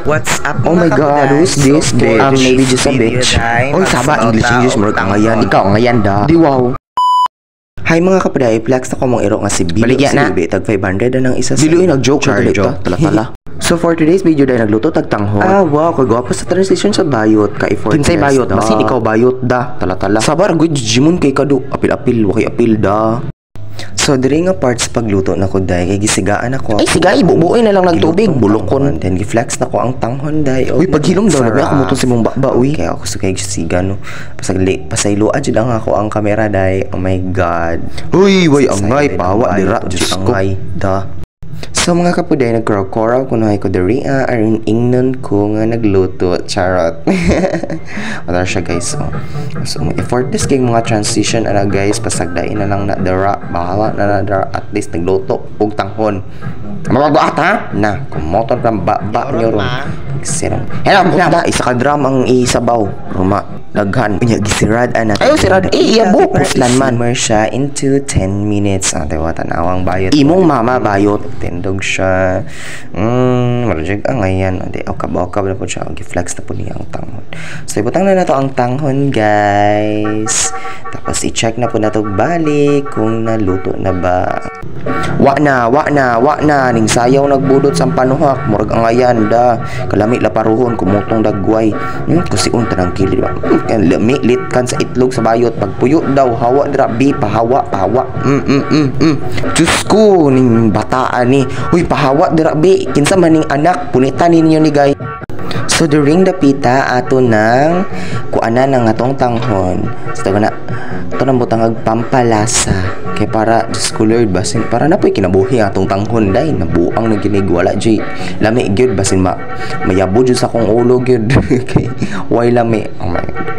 What's up? Oh my God, who's this? Maybe just a bitch. Oy, saba, English, murag ang ngayan. Ikaw, ang ngayan da. Di wow. Hi mga kapaday, flex na ko mong iro nga si Bilo. Baligya na. Silbi, tag 500 na ng isa sa... Dilo nag-joke. Tala-tala. So for today's video dahil nagluto tagtanghon. Ah wow, kay gwapo sa transition sa bayot ka effort. Kinsay bayot, basin ikaw bayot da. Tala-tala. Sabar gud jimon kay kadu. Apil-apil, wakay apil da. So diri nga parts pagluto na ko day kay gisigaan ako. Ay siga, ibubuoy na lang ng tubig, bulokon. Then gi-flex na ko ang tanghon day. Uy, paghilom daw na ako muton si mong bakba uy. Kaya ako sa kay gisiga no. Pasaylo adjud lang ako ang kamera day. Oh my God. Uy, way angay pawa dira, Diyos ko. Angay da. So mga kapuday, nagkuraw-kuraw ko na ko diri aron ingnon ko nga nagluto. Charot. Wala siya guys. So effortless kay mga transition ana guys, pasagdain na lang na dara. Bahala na dara at least nagluto og tanghon. Mababaat ha? Na, kumoton kang baba niyo ron. Sirang. Hello, isa ka drum ang isabaw. Ruma, daghan. Unya gisirad ana. Ayo sirad. Iya bukos lan man. Simmer siya into 10 minutes. Ate wa tanawang bayot. Imong mama bayot. Tindog siya. Marajig ang ngayon. Ade, okab na po siya. Gi-flex na po niya ang tanghon. So, ibutang na nato ang tanghon, guys. Tapos, i-check na po na to balik kung naluto na ba. Wa na. Ning sayaw nagbudot sa panuhak. Murag ang ayan da. Kalami laparuhon. Kumutong dagway. Kasi unta ng kilid ba. Lamilit kan sa itlog sa bayot. Pagpuyo daw. Hawa dira. Pahawa. Diyos ko. Ning bataan ni. Uy, pahawa dira bi. Kinsa maning anak. Punitan ninyo ni guys. So during the pita ato nang kuana ng atong tanghon. So na ito nang butang pampalasa kay para just colored basin para na po'y kinabuhi atong tanghon day nabuang na ginigwala jay lami gyud basin mayabo jud sa akong ulo gyud kay why lami. Oh my God.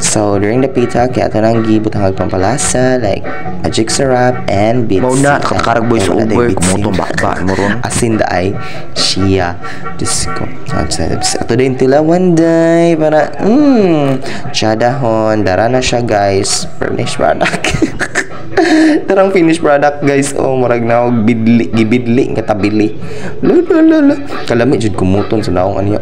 So during the pita kay ato nang gibutang pampalasa like magic syrup and beets. Mao na kakarag boy sa Uber kumutong bakba mo ron. Asin da ay siya. Just ko. Ato din tilawan day para chadahon dara na siya guys. Finished product. Tarang finished product guys. Oh murag na og gibidli nga tabili. La kalami jud kumuton sa naong aniya.